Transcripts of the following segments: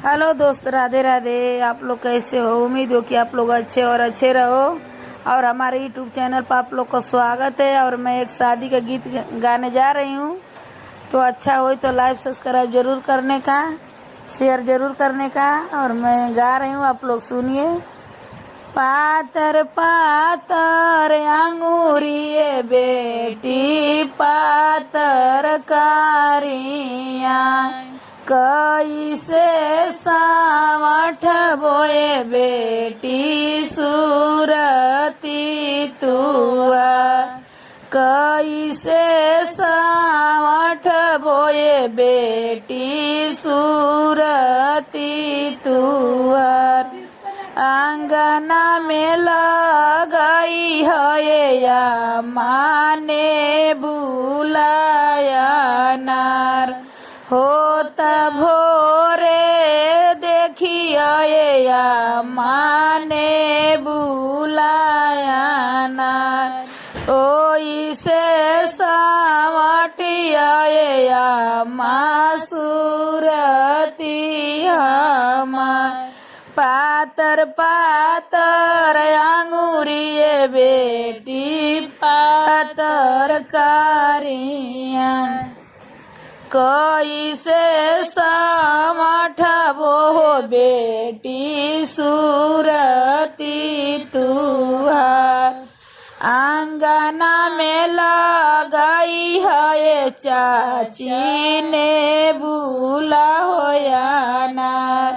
Hello दोस्त, राधे राधे। आप लोग कैसे हो? उम्मीद हो कि आप लोग अच्छे और अच्छे रहो। और हमारे यूट्यूब चैनल पर आप लोग का स्वागत है। और मैं एक शादी का गीत गाने जा रही हूँ, तो अच्छा हो तो लाइक सब्सक्राइब जरूर करने का, शेयर जरूर करने का। और मैं गा रही हूँ, आप लोग सुनिए। पातर पातर अंगूरिये बेटी पातर कारिया, कैसे सावठ बोए बेटी सूरती तुआ, कैसे सावठ बोए बेटी सूरती तुअर। अंगना में लगाई है या माने बुलाया नार, होता भोरे देखिए या माने बुलाया नार। ओई से सावटिया या मासूरती हमार। पातर पातर अंगूरिये बेटी पातर कारिया, कैसे सामठबो बेटी सूरती तुहार। आंगना में लगाई है चाची ने बुला होया नार,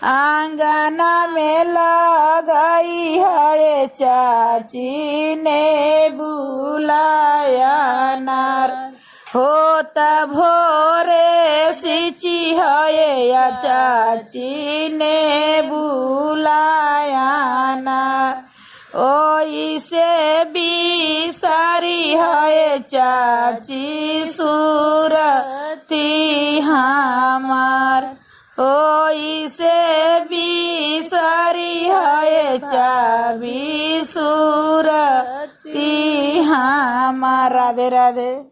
आंगना में लगाई है चाची ने बुलाया नार। होता भोरे सिची है या चाची ने बुलाया नार। ओई से भी सारी है चाची सूरती हमार, ओई से भी सारी है चाबी सूरती हमार। राधे राधे।